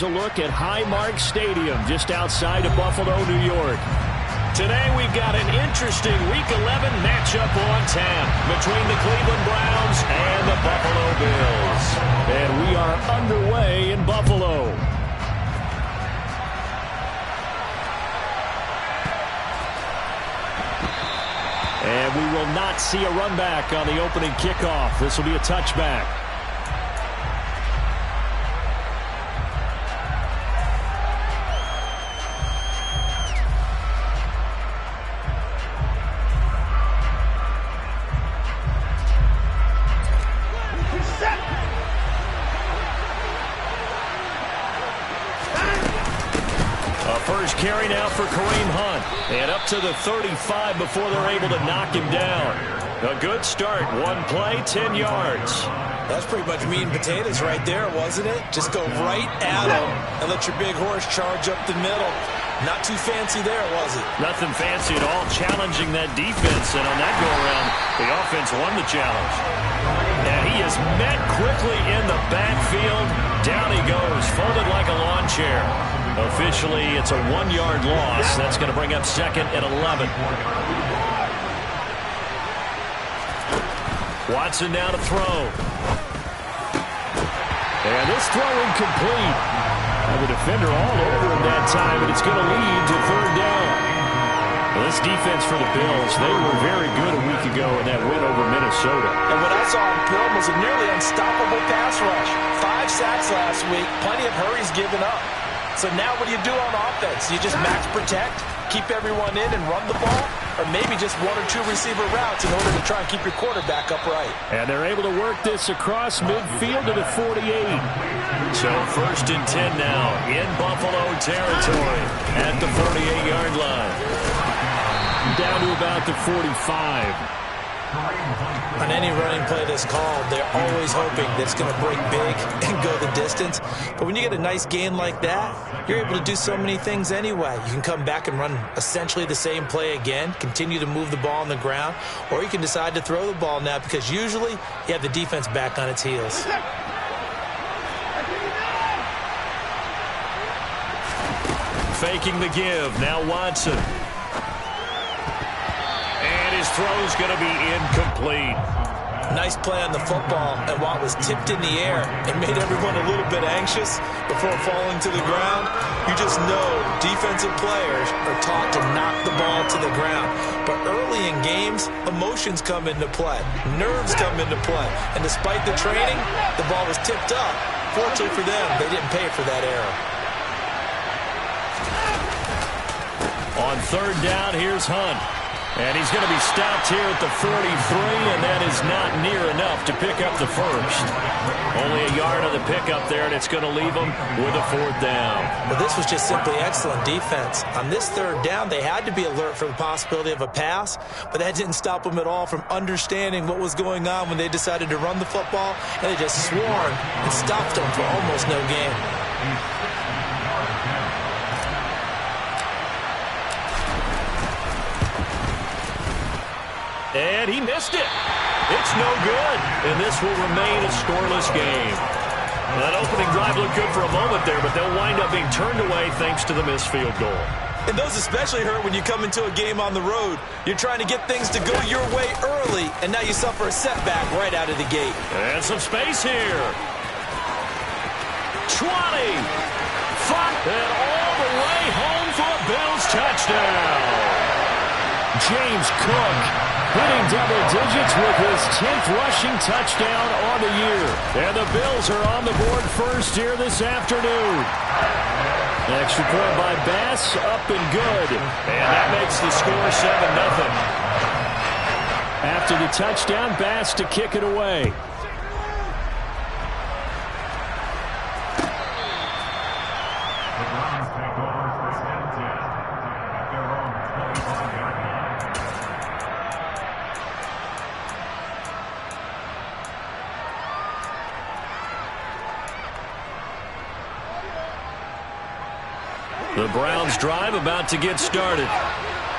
A look at Highmark Stadium just outside of Buffalo, New York. Today we've got an interesting Week 11 matchup on tap between the Cleveland Browns and the Buffalo Bills. And we are underway in Buffalo. And we will not see a run back on the opening kickoff. This will be a touchback. First carry now for Kareem Hunt. And up to the 35 before they're able to knock him down. A good start. One play, 10 yards. That's pretty much meat and potatoes right there, wasn't it? Just go right at him and let your big horse charge up the middle. Not too fancy there, was it? Nothing fancy at all. Challenging that defense. And on that go-around, the offense won the challenge. And he is met quickly in the backfield. Down he goes, folded like a lawn chair. Officially, it's a 1-yard loss. That's going to bring up second and 11. Watson now to throw. And this throw incomplete. The defender all over him that time, and it's going to lead to third down. Well, this defense for the Bills, they were very good a week ago in that win over Minnesota. And what I saw on film was a nearly unstoppable pass rush. 5 sacks last week, plenty of hurries given up. So now what do you do on offense? You just max protect, keep everyone in and run the ball, or maybe just 1 or 2 receiver routes in order to try and keep your quarterback upright. And they're able to work this across midfield to the 48. So first and 10 now in Buffalo territory at the 48-yard line. Down to about the 45. On any running play that's called, they're always hoping that it's going to break big and go the distance. But when you get a nice gain like that, you're able to do so many things anyway. You can come back and run essentially the same play again, continue to move the ball on the ground, or you can decide to throw the ball now because usually you have the defense back on its heels. Faking the give. Now Watson. His throw's going to be incomplete. Nice play on the football, and while it was tipped in the air, it made everyone a little bit anxious before falling to the ground. You just know defensive players are taught to knock the ball to the ground. But early in games, emotions come into play. Nerves come into play. And despite the training, the ball was tipped up. Fortunately for them, they didn't pay for that error. On third down, here's Hunt. And he's going to be stopped here at the 43, and that is not near enough to pick up the first. Only a yard on the pickup there, and it's going to leave him with a fourth down. Well, this was just simply excellent defense. On this third down, they had to be alert for the possibility of a pass, but that didn't stop them at all from understanding what was going on when they decided to run the football, and they just swarmed and stopped them for almost no gain. And he missed it. It's no good. And this will remain a scoreless game. That opening drive looked good for a moment there, but they'll wind up being turned away thanks to the missed field goal. And those especially hurt when you come into a game on the road. You're trying to get things to go your way early, and now you suffer a setback right out of the gate. And some space here. 20. 5. And all the way home for a Bills touchdown. James Cook hitting double digits with his 10th rushing touchdown on the year. And the Bills are on the board first here this afternoon. Extra point by Bass, up and good. And that makes the score 7-0. After the touchdown, Bass to kick it away. The Browns drive about to get started.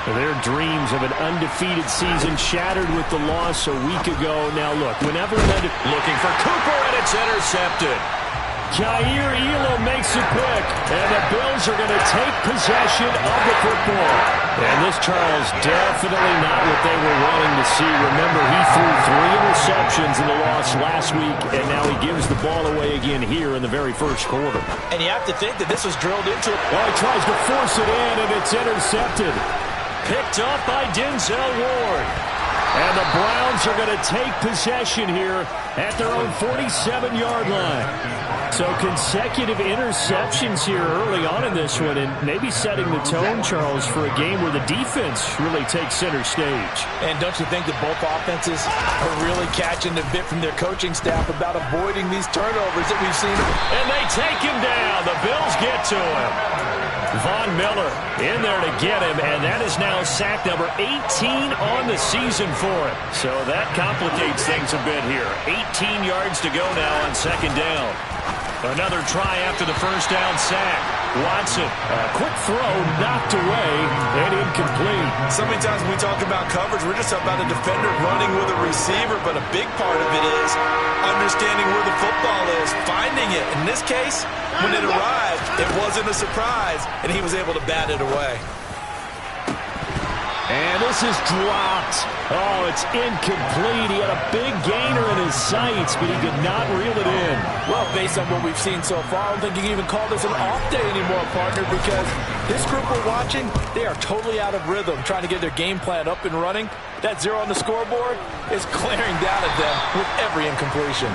Their dreams of an undefeated season shattered with the loss a week ago. Now look, looking for Cooper, and it's intercepted. Jair Elam makes a pick, and the Bills are going to take possession of the football. And this, Charles, definitely not what they were wanting to see. Remember, he threw 3 interceptions in the loss last week, and now he gives the ball away again here in the very first quarter. And you have to think that this was drilled into it. Well, he tries to force it in, and it's intercepted. Picked off by Denzel Ward. And the Browns are going to take possession here at their own 47-yard line. So consecutive interceptions here early on in this one, and maybe setting the tone, Charles, for a game where the defense really takes center stage. And don't you think that both offenses are really catching the bit from their coaching staff about avoiding these turnovers that we've seen? And they take him down. The Bills get to him. Von Miller in there to get him, and that is now sack number 18 on the season for him. So that complicates things a bit here. 18 yards to go now on second down. Another try after the first down sack. Watson, a quick throw knocked away and incomplete. So many times when we talk about coverage, we're just about a defender running with a receiver, but a big part of it is understanding where the football is, finding it. In this case, when it arrived, it wasn't a surprise, and he was able to bat it away. And this is dropped. Oh, it's incomplete. He had a big gainer in his sights, but he could not reel it in. Well, based on what we've seen so far, I don't think you can even call this an off day anymore, partner, because this group we're watching, they are totally out of rhythm, trying to get their game plan up and running. That 0 on the scoreboard is glaring down at them with every incompletion.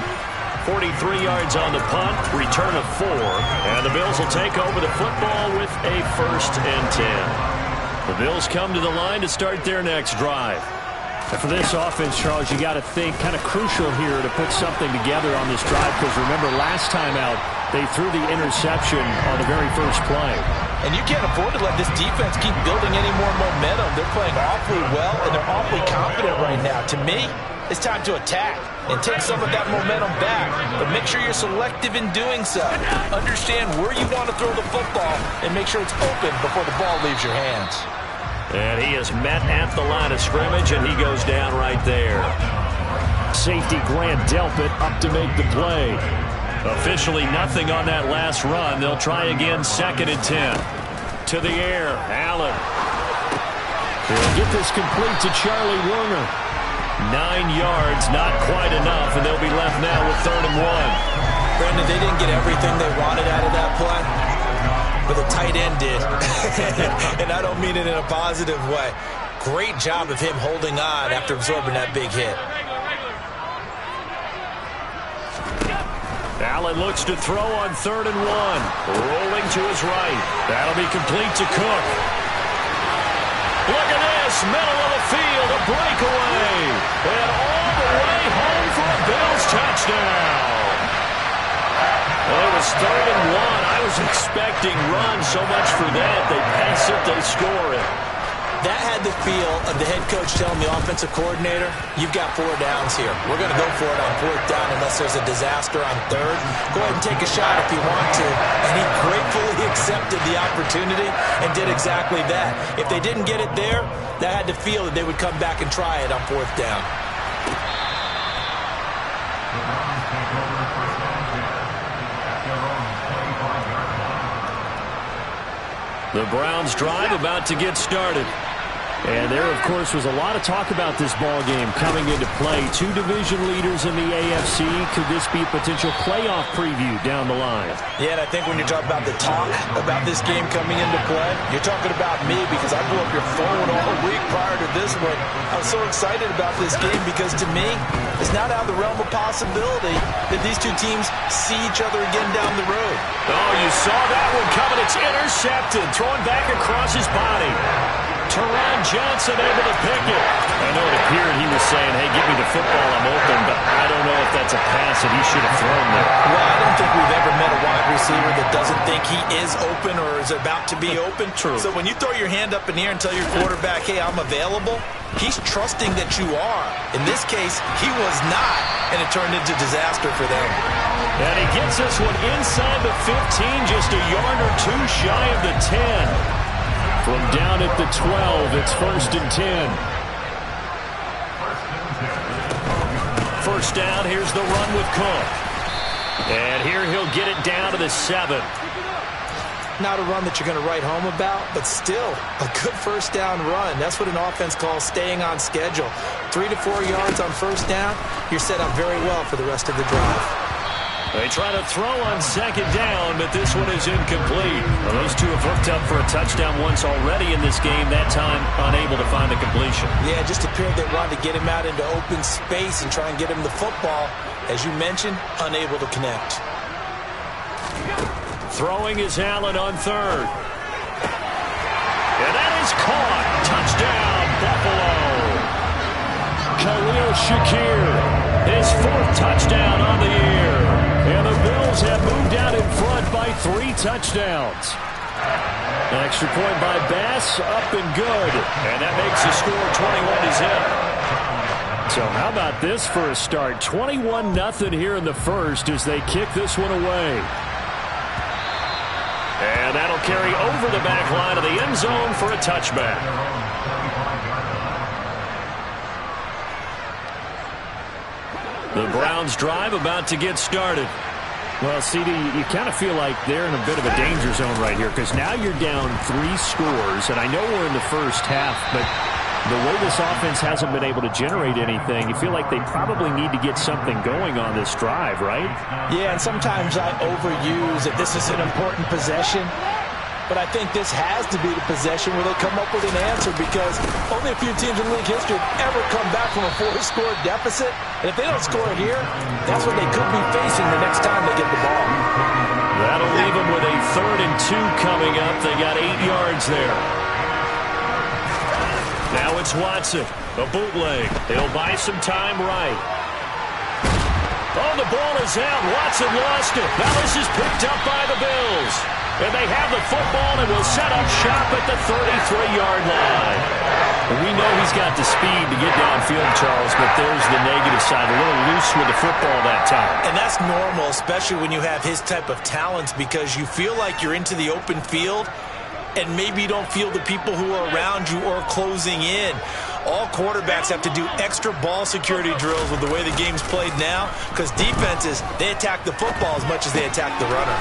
43 yards on the punt, return of 4, and the Bills will take over the football with a 1st and 10. The Bills come to the line to start their next drive. And for this offense, Charles, you got to think kind of crucial here to put something together on this drive, because remember last time out they threw the interception on the very first play. And you can't afford to let this defense keep building any more momentum. They're playing awfully well, and they're awfully confident right now. To me, it's time to attack and take some of that momentum back. But make sure you're selective in doing so. Understand where you want to throw the football and make sure it's open before the ball leaves your hands. And he is met at the line of scrimmage, and he goes down right there. Safety Grant Delpit up to make the play. Officially nothing on that last run. They'll try again, 2nd and 10. To the air, Allen. They'll get this complete to Charlie Werner. 9 yards, not quite enough, and they'll be left now with 3rd and 1. Brandon, they didn't get everything they wanted out of that play, but the tight end did. And I don't mean it in a positive way. Great job of him holding on after absorbing that big hit. Allen looks to throw on 3rd and 1. Rolling to his right. That'll be complete to Cook. Look at this, middle of the field, a breakaway. And all the way home for a Bills touchdown. Well, it was 3rd and 1. I was expecting run, so much for that. They pass it, they score it. That had the feel of the head coach telling the offensive coordinator, you've got 4 downs here. We're going to go for it on 4th down unless there's a disaster on 3rd. Go ahead and take a shot if you want to. And he gratefully accepted the opportunity and did exactly that. If they didn't get it there, that had the feel that they would come back and try it on 4th down. The Browns drive about to get started. And there, of course, was a lot of talk about this ball game coming into play. 2 division leaders in the AFC. Could this be a potential playoff preview down the line? Yeah, and I think when you talk about the talk about this game coming into play, you're talking about me, because I blew up your phone all week prior to this one. I was so excited about this game because, to me, it's not out of the realm of possibility that these 2 teams see each other again down the road. Oh, you saw that one coming. It's intercepted. Throwing back across his body. Teron Johnson able to pick it. I know it appeared he was saying, hey, give me the football, I'm open, but I don't know if that's a pass that he should have thrown there. Well, I don't think we've ever met a wide receiver that doesn't think he is open or is about to be open. True. So when you throw your hand up in the air and tell your quarterback, hey, I'm available, he's trusting that you are. In this case, he was not, and it turned into disaster for them. And he gets this one inside the 15, just a yard or 2 shy of the 10. From down at the 12, it's 1st and 10. First down, here's the run with Cook. And here he'll get it down to the 7. Not a run that you're going to write home about, but still a good first down run. That's what an offense calls staying on schedule. 3 to 4 yards on first down, you're set up very well for the rest of the drive. They try to throw on second down, but this one is incomplete. Well, those two have hooked up for a touchdown once already in this game, that time unable to find the completion. Yeah, just appeared they wanted to get him out into open space and try and get him the football. As you mentioned, unable to connect. Throwing is Allen on third. And that is caught. Touchdown, Buffalo. Khalil Shakir, his 4th touchdown on the year. And the Bills have moved out in front by 3 touchdowns. An extra point by Bass, up and good. And that makes the score 21-0. So how about this for a start? 21-0 here in the first as they kick this one away. And that'll carry over the back line of the end zone for a touchback. The Browns drive about to get started. Well, CD, you kind of feel like they're in a bit of a danger zone right here because now you're down 3 scores, and I know we're in the first half, but the way this offense hasn't been able to generate anything, you feel like they probably need to get something going on this drive, right? Yeah, and sometimes I overuse that this is an important possession. But I think this has to be the possession where they come up with an answer because only a few teams in league history have ever come back from a 4-score deficit. And if they don't score here, that's what they could be facing the next time they get the ball. That'll leave them with a 3rd and 2 coming up. They got 8 yards there. Now it's Watson, a bootleg. He'll buy some time right. Oh, the ball is out. Watson lost it. Now this is picked up by the Bills. And they have the football and will set up shop at the 33-yard line. And we know he's got the speed to get downfield, Charles, but there's the negative side. A little loose with the football that time. And that's normal, especially when you have his type of talents, because you feel like you're into the open field and maybe you don't feel the people who are around you or closing in. All quarterbacks have to do extra ball security drills with the way the game's played now because defenses, they attack the football as much as they attack the runner.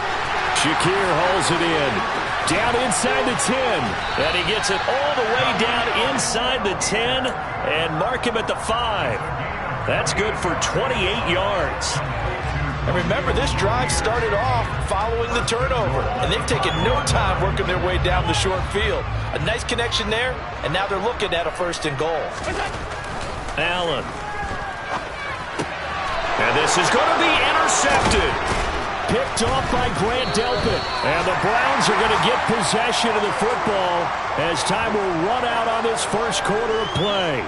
Shakir hauls it in. Down inside the 10. And he gets it all the way down inside the 10 and mark him at the 5. That's good for 28 yards. And remember, this drive started off following the turnover. And they've taken no time working their way down the short field. A nice connection there, and now they're looking at a 1st and goal. Allen. And this is going to be intercepted. Picked off by Grant Delpit. And the Browns are going to get possession of the football as time will run out on this first quarter of play.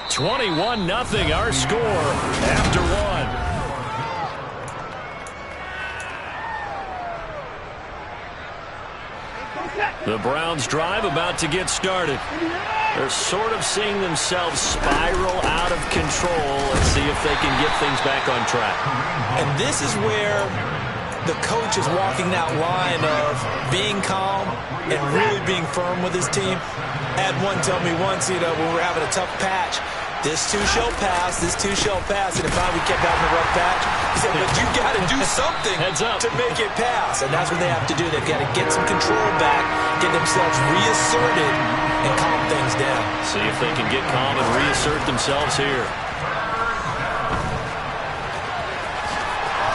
21-0 our score after 1. The Browns drive about to get started. They're sort of seeing themselves spiral out of control. Let's see if they can get things back on track. And this is where the coach is walking that line of being calm and really being firm with his team. I had one tell me once, when we were having a tough patch, this too shall pass, this too shall pass, and if we kept having a rough patch, he said, but you got to do something to make it pass, and that's what they have to do. They've got to get some control back, get themselves reasserted, and calm things down. See if they can get calm and reassert themselves here.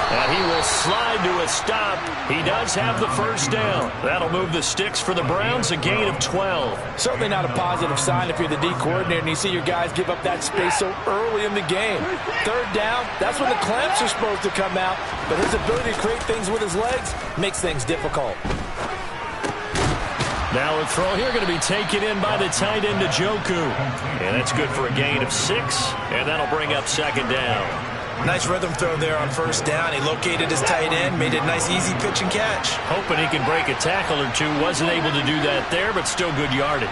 And he will slide to a stop. He does have the first down. That'll move the sticks for the Browns, a gain of 12. Certainly not a positive sign if you're the D coordinator and you see your guys give up that space so early in the game. 3rd down, that's when the clamps are supposed to come out, but his ability to create things with his legs makes things difficult. Now a throw here going to be taken in by the tight end Njoku. And that's good for a gain of 6, and that'll bring up 2nd down. Nice rhythm throw there on 1st down. He located his tight end, made it a nice easy pitch and catch. Hoping he can break a tackle or two. Wasn't able to do that there, but still good yardage.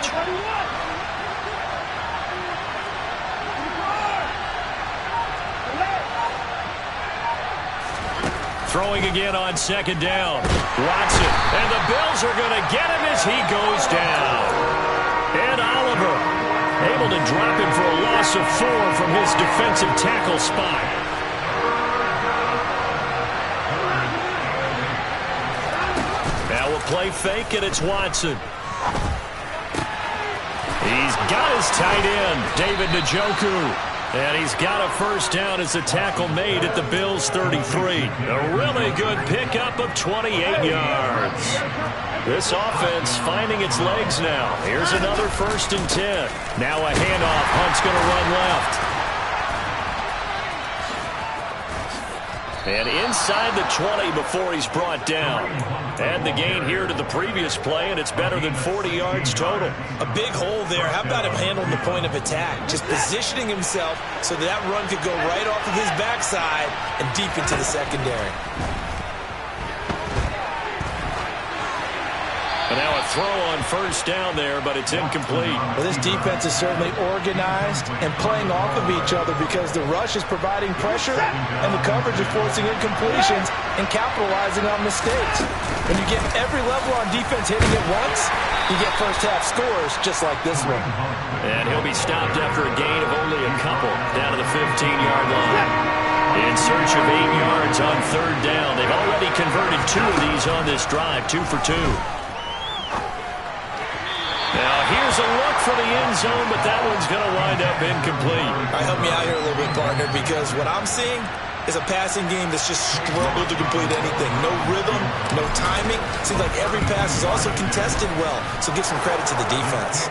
Throwing again on 2nd down. Watson, and the Bills are going to get him as he goes down. And Oliver able to drop him for a loss of 4 from his defensive tackle spot. Now a play fake, and it's Watson. He's got his tight end, David Njoku. And he's got a first down as the tackle made at the Bills' 33. A really good pickup of 28 yards. This offense finding its legs now. Here's another 1st and 10. Now a handoff. Hunt's going to run left. And inside the 20 before he's brought down. Add the gain here to the previous play, and it's better than 40 yards total. A big hole there. How about him handling the point of attack? Just positioning himself so that run could go right off of his backside and deep into the secondary. And now a throw on first down there, but it's incomplete. Well, this defense is certainly organized and playing off of each other because the rush is providing pressure and the coverage is forcing incompletions and capitalizing on mistakes. When you get every level on defense hitting it once, you get first-half scores just like this one. And he'll be stopped after a gain of only a couple down to the 15-yard line. In search of 8 yards on 3rd down. They've already converted 2 of these on this drive, 2 for 2. Now, here's a look for the end zone, but that one's going to wind up incomplete. All right, help me out here a little bit, partner, because what I'm seeing is a passing game that's just struggled to complete anything. No rhythm, no timing. Seems like every pass is also contested well, so give some credit to the defense.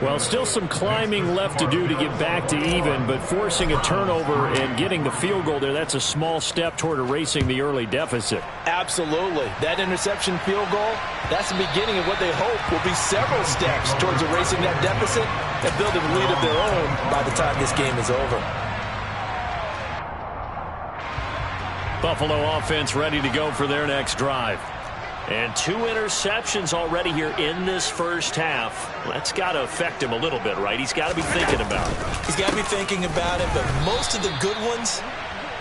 Well, still some climbing left to do to get back to even, but forcing a turnover and getting the field goal there, that's a small step toward erasing the early deficit. Absolutely. That interception field goal, that's the beginning of what they hope will be several steps towards erasing that deficit and building a lead of their own by the time this game is over. Buffalo offense ready to go for their next drive. And 2 interceptions already here in this first half. That's got to affect him a little bit, right? He's got to be thinking about it. He's got to be thinking about it, but most of the good ones,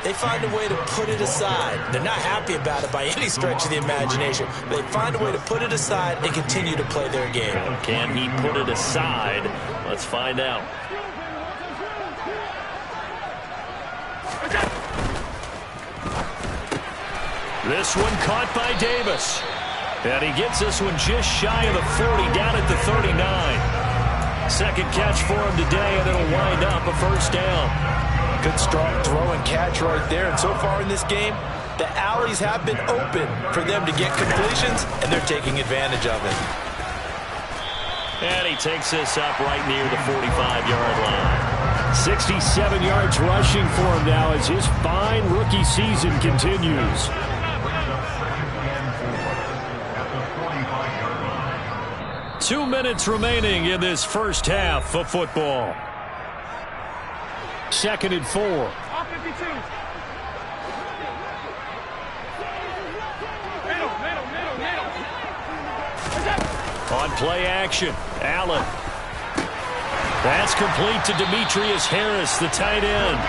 they find a way to put it aside. They're not happy about it by any stretch of the imagination. They find a way to put it aside and continue to play their game. Can he put it aside? Let's find out. This one caught by Davis. And he gets this one just shy of the 40, down at the 39. Second catch for him today, and it'll wind up a first down. Good strong throw and catch right there. And so far in this game, the alleys have been open for them to get completions, and they're taking advantage of it. And he takes this up right near the 45-yard line. 67 yards rushing for him now as his fine rookie season continues. 2 minutes remaining in this first half of football. 2nd and 4. On play action, Allen. That's complete to Demetrius Harris, the tight end.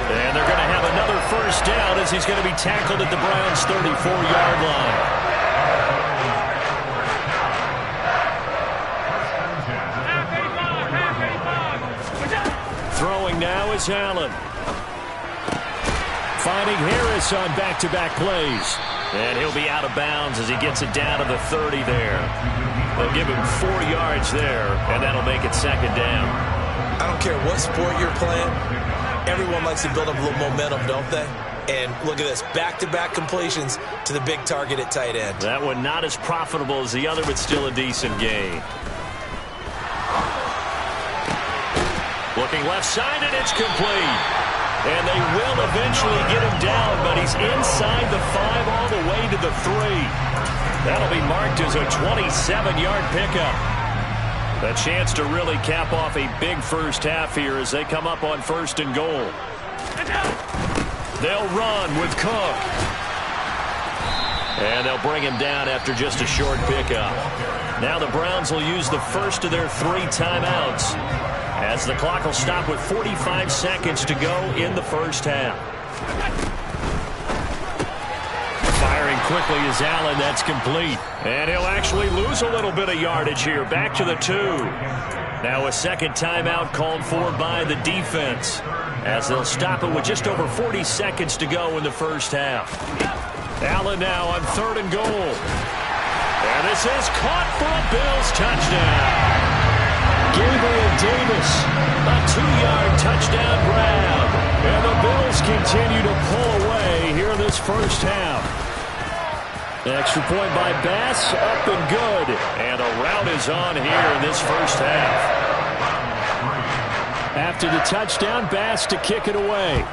And they're going to have another first down as he's going to be tackled at the Browns' 34-yard line. Throwing now is Allen. Finding Harris on back-to-back plays. And he'll be out of bounds as he gets it down to the 30 there. They'll give him 4 yards there, and that'll make it 2nd down. I don't care what sport you're playing. Everyone likes to build up a little momentum, don't they? And look at this, back-to-back completions to the big target at tight end. That one not as profitable as the other, but still a decent gain. Looking left side, and it's complete. And they will eventually get him down, but he's inside the 5 all the way to the 3. That'll be marked as a 27-yard pickup. A chance to really cap off a big first half here as they come up on 1st and goal. They'll run with Cook. And they'll bring him down after just a short pickup. Now the Browns will use the first of their 3 timeouts, as the clock will stop with 45 seconds to go in the first half. Firing quickly is Allen. That's complete. And he'll actually lose a little bit of yardage here. Back to the 2. Now a second timeout called for by the defense, as they'll stop it with just over 40 seconds to go in the first half. Allen now on 3rd and goal. And this is caught for a Bills touchdown. Gabriel Davis, a 2-yard touchdown grab. And the Bills continue to pull away here in this first half. Extra point by Bass, up and good. And a rout is on here in this first half. After the touchdown, Bass to kick it away.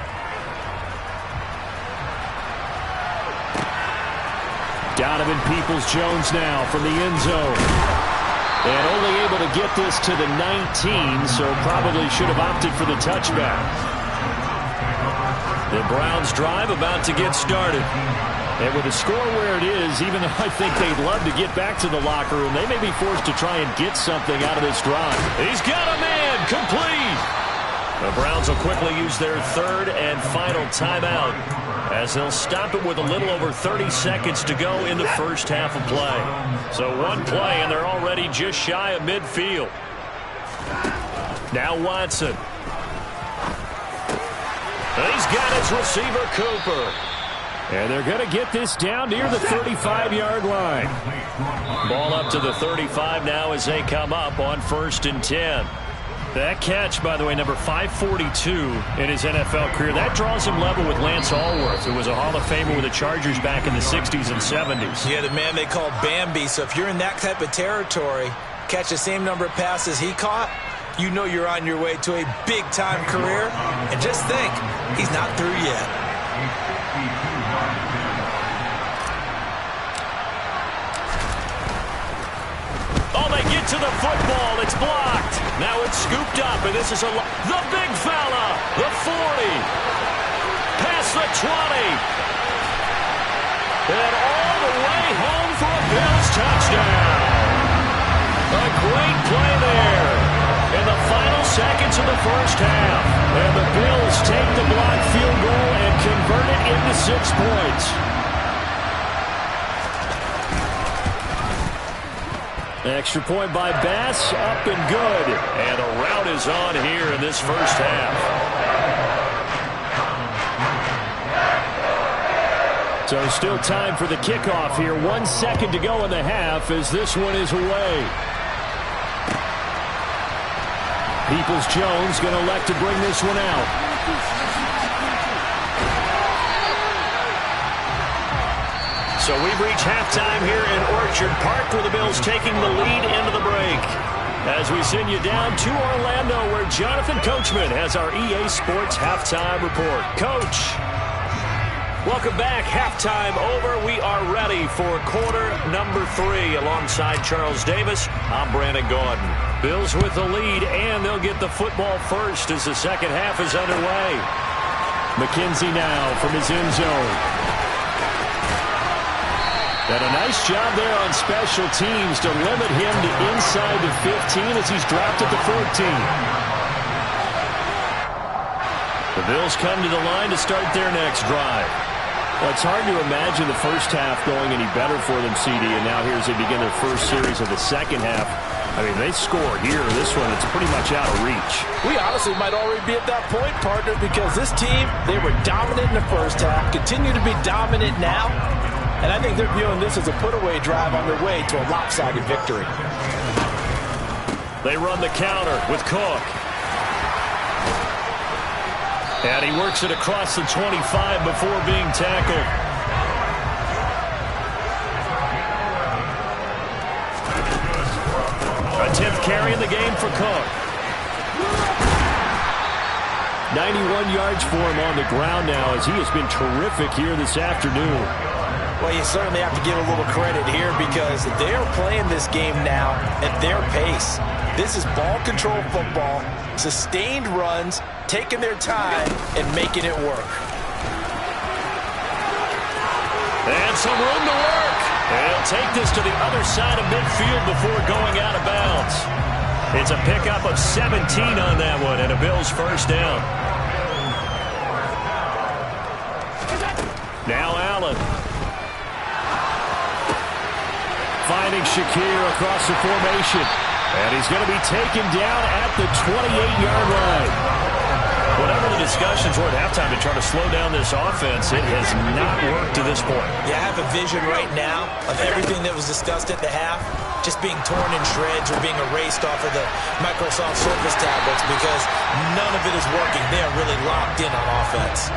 Donovan Peoples-Jones now from the end zone. And only able to get this to the 19, so probably should have opted for the touchback. The Browns drive about to get started. And with the score where it is, even though I think they'd love to get back to the locker room, they may be forced to try and get something out of this drive. He's got a man complete. The Browns will quickly use their third and final timeout, as they'll stop it with a little over 30 seconds to go in the first half of play. So one play, and they're already just shy of midfield. Now Watson. He's got his receiver, Cooper. And they're going to get this down near the 35-yard line. Ball up to the 35 now as they come up on 1st and 10. That catch, by the way, number 542 in his NFL career, that draws him level with Lance Allworth, who was a Hall of Famer with the Chargers back in the 60s and 70s. Yeah, the man they call Bambi. So if you're in that type of territory, catch the same number of passes he caught, you know you're on your way to a big-time career. And just think, he's not through yet. Oh, they get to the football. It's blocked. Now it's scooped up, and this is the big fella, the 40, past the 20, and all the way home for a Bills touchdown. A great play there in the final seconds of the first half, and the Bills take the blocked field goal and convert it into 6 points. Extra point by Bass, up and good. And a rout is on here in this first half. So still time for the kickoff here. 1 second to go in the half as this one is away. Peoples-Jones going to elect to bring this one out. So we've reached halftime here in Orchard Park, with the Bills taking the lead into the break. As we send you down to Orlando, where Jonathan Coachman has our EA Sports halftime report. Coach, welcome back. Halftime over. We are ready for quarter number 3. Alongside Charles Davis, I'm Brandon Gordon. Bills with the lead, and they'll get the football first as the second half is underway. McKenzie now from his end zone. And a nice job there on special teams to limit him to inside the 15 as he's dropped at the 14. The Bills come to the line to start their next drive. Well, it's hard to imagine the first half going any better for them, CD, and now here as they begin their first series of the second half. I mean, they score here. This one, it's pretty much out of reach. We honestly might already be at that point, partner, because this team, they were dominant in the first half, continue to be dominant now. And I think they're viewing this as a put-away drive on their way to a lopsided victory. They run the counter with Cook. And he works it across the 25 before being tackled. A 10th carry in the game for Cook. 91 yards for him on the ground now, as he has been terrific here this afternoon. Well, you certainly have to give a little credit here, because they're playing this game now at their pace. This is ball control football, sustained runs, taking their time and making it work. And some room to work. And he'll take this to the other side of midfield before going out of bounds. It's a pickup of 17 on that one, and a Bills first down. Now Allen. Finding Shakir across the formation. And he's going to be taken down at the 28-yard line. Whatever the discussions were at halftime to try to slow down this offense, it has not worked to this point. Yeah, I have a vision right now of everything that was discussed at the half just being torn in shreds or being erased off of the Microsoft Surface tablets because none of it is working. They are really locked in on offense.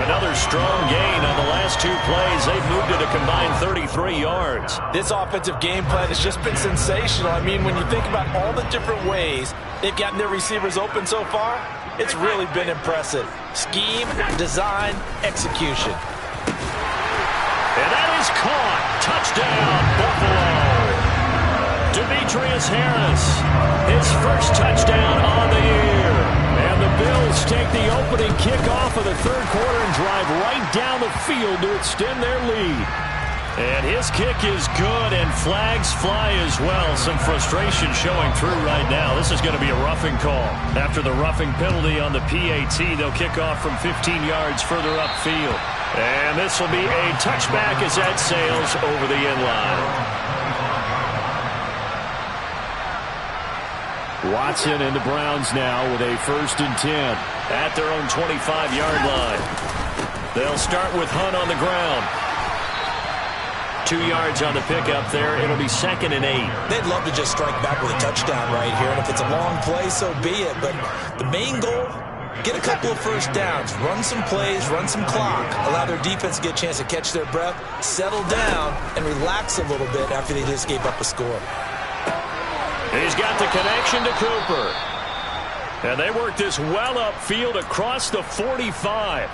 Another strong gain on the last two plays. They've moved it a combined 33 yards. This offensive game plan has just been sensational. I mean, when you think about all the different ways they've gotten their receivers open so far, it's really been impressive. Scheme, design, execution. And that is caught. Touchdown, Buffalo. Demetrius Harris, his first touchdown on the year. And the Bills take the opening kickoff of the third quarter and drive right down the field to extend their lead. And his kick is good, and flags fly as well. Some frustration showing through right now. This is going to be a roughing call. After the roughing penalty on the PAT, they'll kick off from 15 yards further upfield. And this will be a touchback as that sails over the end line. Watson and the Browns now with a 1st and 10 at their own 25-yard line. They'll start with Hunt on the ground. 2 yards on the pickup there. It'll be 2nd and 8. They'd love to just strike back with a touchdown right here, and if it's a long play, so be it. But the main goal, get a couple of first downs, run some plays, run some clock, allow their defense to get a chance to catch their breath, settle down, and relax a little bit after they just gave up a score. He's got the connection to Cooper. And they work this well upfield across the 45.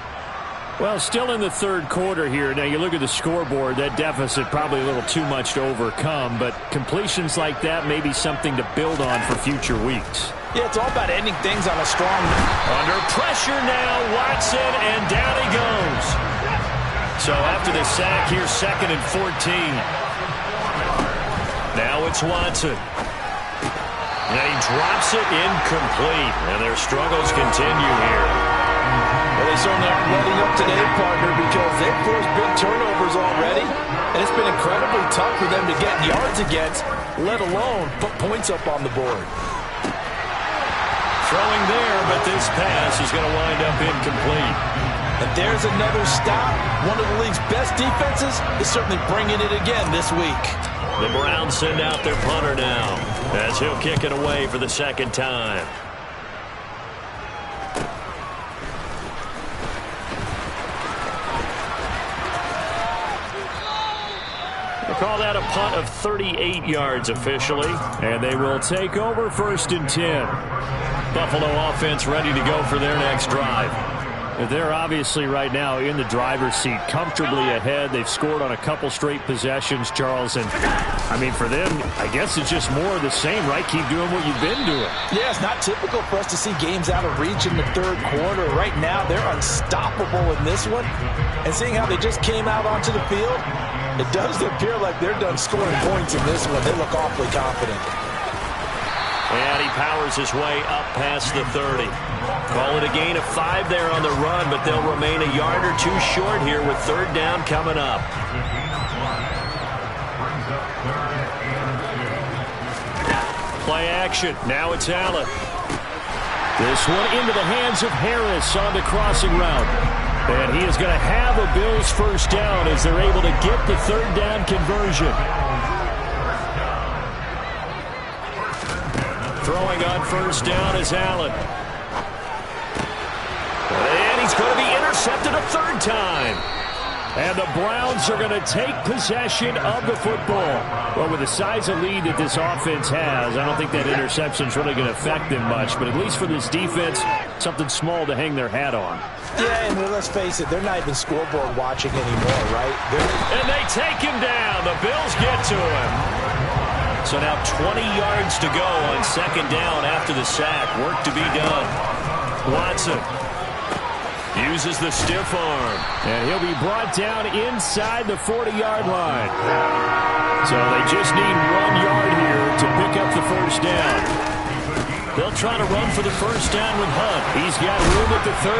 Well, still in the third quarter here. Now, you look at the scoreboard, that deficit probably a little too much to overcome, but completions like that may be something to build on for future weeks. Yeah, it's all about ending things on a strong note. Under pressure now, Watson, and down he goes. So after the sack, here's 2nd and 14. Now it's Watson. And he drops it incomplete. And their struggles continue here. Well, they certainly aren't letting up today, partner, because they've forced big turnovers already. And it's been incredibly tough for them to get yards against, let alone put points up on the board. Throwing there, but this pass is going to wind up incomplete. And there's another stop. One of the league's best defenses is certainly bringing it again this week. The Browns send out their punter now as he'll kick it away for the 2nd time. We'll call that a punt of 38 yards officially, and they will take over 1st and 10. Buffalo offense ready to go for their next drive. They're obviously right now in the driver's seat, comfortably ahead. They've scored on a couple straight possessions, Charles. And, I mean, for them, I guess it's just more of the same, right? Keep doing what you've been doing. Yeah, it's not typical for us to see games out of reach in the third quarter. Right now, they're unstoppable in this one. And seeing how they just came out onto the field, it does appear like they're done scoring points in this one. They look awfully confident. And he powers his way up past the 30. Call it a gain of 5 there on the run, but they'll remain a yard or two short here with 3rd down coming up. Play action. Now it's Allen. This one into the hands of Harris on the crossing route. And he is going to have a Bills 1st down as they're able to get the 3rd down conversion. Throwing on 1st down is Allen. And he's going to be intercepted a 3rd time. And the Browns are going to take possession of the football. Well, with the size of lead that this offense has, I don't think that interception is really going to affect them much. But at least for this defense, something small to hang their hat on. Yeah, and let's face it, they're not even scoreboard watching anymore, right? And they take him down. The Bills get to him. So now 20 yards to go on 2nd down after the sack. Work to be done. Watson uses the stiff arm. And he'll be brought down inside the 40-yard line. So they just need 1 yard here to pick up the 1st down. They'll try to run for the first down with Hunt. He's got room at the 30.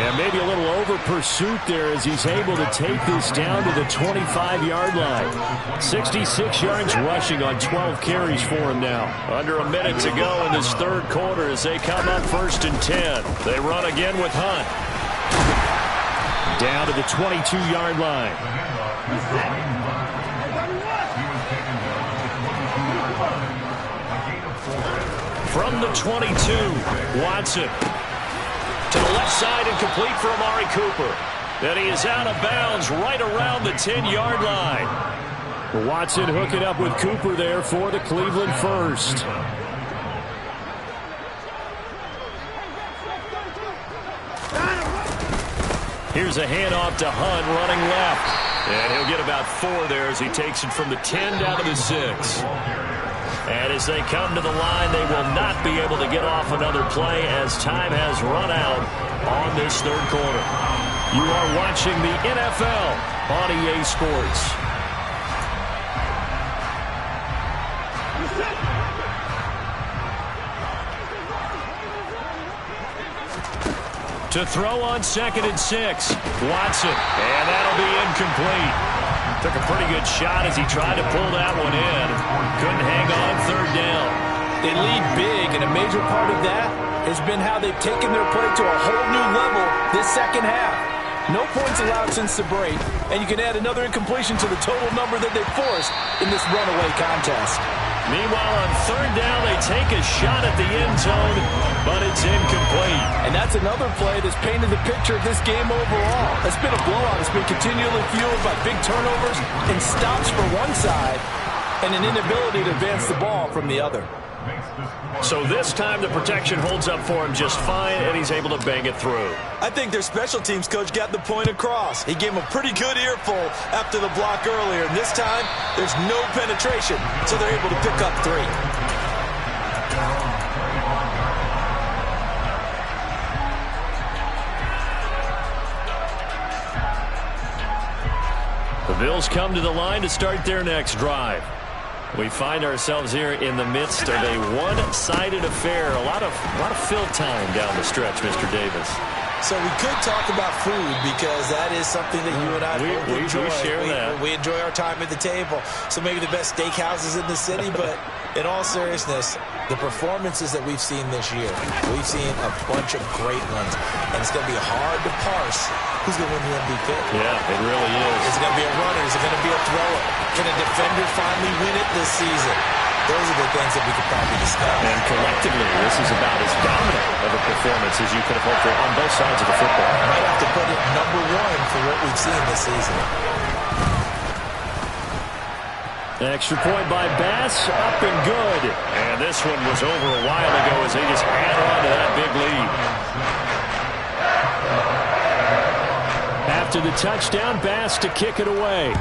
And maybe a little over pursuit there as he's able to take this down to the 25-yard line. 66 yards rushing on 12 carries for him now. Under a minute to go in this third quarter as they come up 1st and 10. They run again with Hunt. Down to the 22-yard line. From the 22, Watson. To the left side and complete for Amari Cooper. Then he is out of bounds right around the 10-yard line. Watson hooking up with Cooper there for the Cleveland first. Here's a handoff to Hunt running left. And he'll get about 4 there as he takes it from the 10 down to the 6. And as they come to the line, they will not be able to get off another play as time has run out on this third quarter. You are watching the NFL on EA Sports. To throw on 2nd and 6. Watson. And that'll be incomplete. Took a pretty good shot as he tried to pull that one in. Couldn't hang on 3rd down. They lead big, and a major part of that has been how they've taken their play to a whole new level this second half. No points allowed since the break, and you can add another incompletion to the total number that they forced in this runaway contest. Meanwhile, on 3rd down, they take a shot at the end zone, but it's incomplete. And that's another play that's painted the picture of this game overall. It's been a blowout. It's been continually fueled by big turnovers and stops for one side and an inability to advance the ball from the other. So this time the protection holds up for him just fine, and he's able to bang it through. I think their special teams coach got the point across. He gave him a pretty good earful after the block earlier, and this time there's no penetration, so they're able to pick up 3. The Bills come to the line to start their next drive. We find ourselves here in the midst of a one-sided affair. A lot of fill time down the stretch, Mr. Davis. So we could talk about food because that is something that you and I both enjoy. We share that. We enjoy our time at the table. So maybe the best steakhouses in the city, but in all seriousness, the performances that we've seen this year, we've seen a bunch of great ones, and it's going to be hard to parse who's going to win the MVP. Yeah, it really is. Is it going to be a runner? Is it going to be a thrower? Can a defender finally win it this season? Those are the things that we could probably discuss. And collectively, this is about as dominant of a performance as you could have hoped for on both sides of the football. Might have to put it number 1 for what we've seen this season. Extra point by Bass, up and good. And this one was over a while ago as they just add on to that big lead. After the touchdown, Bass to kick it away.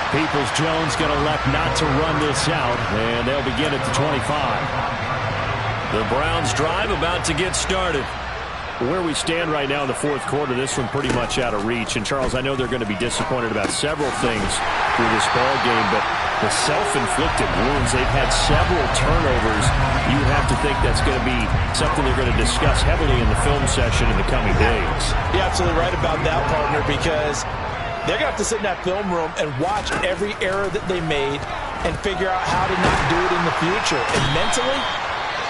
Peoples-Jones going to elect not to run this out, and they'll begin at the 25. The Browns drive about to get started. Where we stand right now in the fourth quarter, this one pretty much out of reach. And, Charles, I know they're going to be disappointed about several things through this ball game, but the self-inflicted wounds, they've had several turnovers. You have to think that's going to be something they're going to discuss heavily in the film session in the coming days. You're absolutely right about that, partner, because they're going to have to sit in that film room and watch every error that they made and figure out how to not do it in the future. And mentally,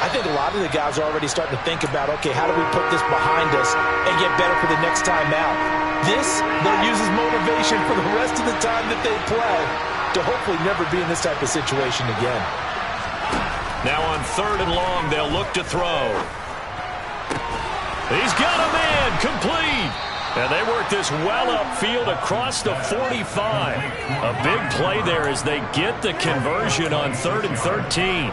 I think a lot of the guys are already starting to think about, okay, how do we put this behind us and get better for the next time out? This, they'll use as motivation for the rest of the time that they play to hopefully never be in this type of situation again. Now on 3rd and long, they'll look to throw. He's got a man, complete. And they work this well upfield across the 45. A big play there as they get the conversion on 3rd and 13.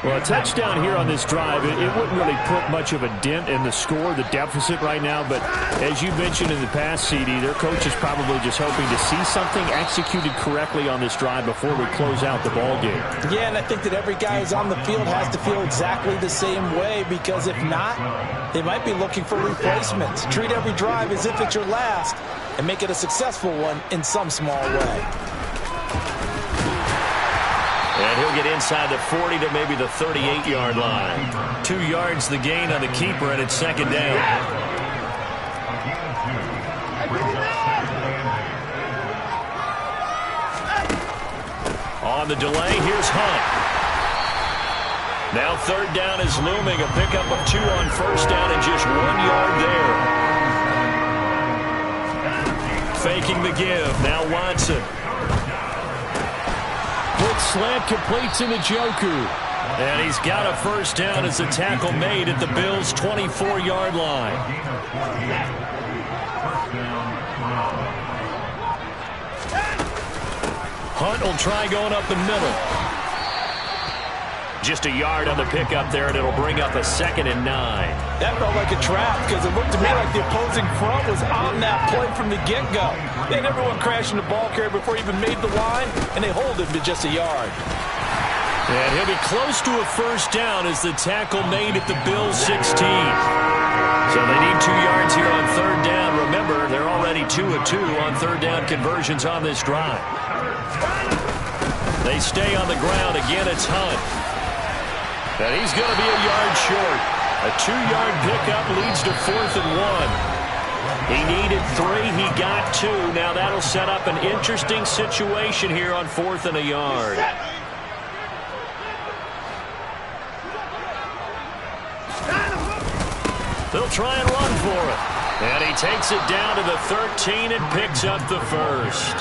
Well, a touchdown here on this drive, it wouldn't really put much of a dent in the score, the deficit right now. But as you mentioned in the past, CD, their coach is probably just hoping to see something executed correctly on this drive before we close out the ball game. Yeah, and I think that every guy who's on the field has to feel exactly the same way, because if not, they might be looking for replacements. Treat every drive as if it's your last and make it a successful one in some small way. And he'll get inside the 40 to maybe the 38-yard line. 2 yards the gain on the keeper, and it's second down. On the delay, here's Hunt. Now third down is looming. A pickup of 2 on first down and just 1 yard there. Faking the give. Now Watson. Quick slant completes into Njoku. And he's got a first down as a tackle made at the Bills' 24-yard line. Hunt will try going up the middle. Just a yard on the pickup there, and it'll bring up a 2nd and 9. That felt like a trap because it looked to me like the opposing front was on that play from the get-go. They had everyone crashing the ball carrier before he even made the line, and they hold him to just a yard. And he'll be close to a first down as the tackle made at the Bills' 16. So they need 2 yards here on third down. Remember, they're already 2 of 2 on third down conversions on this drive. They stay on the ground. Again, it's Hunt. And he's going to be a yard short. A 2-yard pickup leads to 4th and 1. He needed 3. He got 2. Now that'll set up an interesting situation here on 4th and a yard. They'll try and run for it. And he takes it down to the 13 and picks up the first.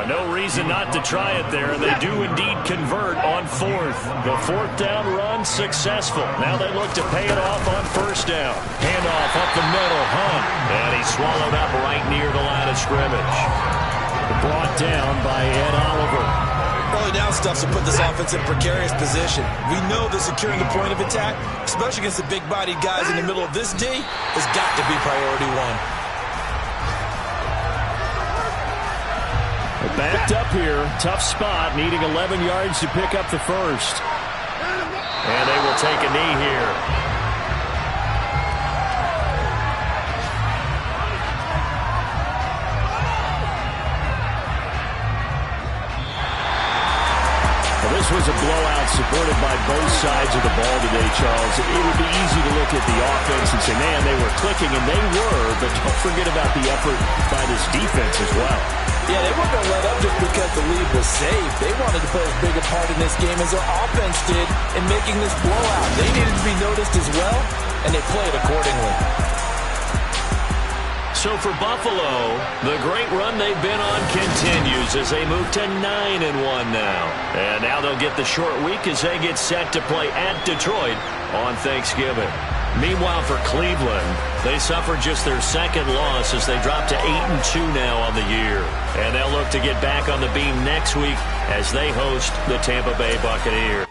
No reason not to try it there, and they do indeed convert on 4th. The 4th down run successful. Now they look to pay it off on first down. Handoff up the middle, Hunt. And he's swallowed up right near the line of scrimmage. Brought down by Ed Oliver. Early down stuff to put this offense in precarious position. We know that securing the point of attack, especially against the big-bodied guys in the middle of this D, has got to be priority 1. Backed up here, tough spot, needing 11 yards to pick up the first. And they will take a knee here. Well, this was a blowout supported by both sides of the ball today, Charles. It would be easy to look at the offense and say, man, they were clicking, and they were, but don't forget about the effort by this defense as well. Yeah, they weren't going to let up just because the lead was safe. They wanted to play as big a part in this game as their offense did in making this blowout. They needed to be noticed as well, and they played accordingly. So for Buffalo, the great run they've been on continues as they move to 9-1 now. And now they'll get the short week as they get set to play at Detroit on Thanksgiving. Meanwhile, for Cleveland, they suffered just their 2nd loss as they drop to 8-2 now on the year. And they'll look to get back on the beam next week as they host the Tampa Bay Buccaneers.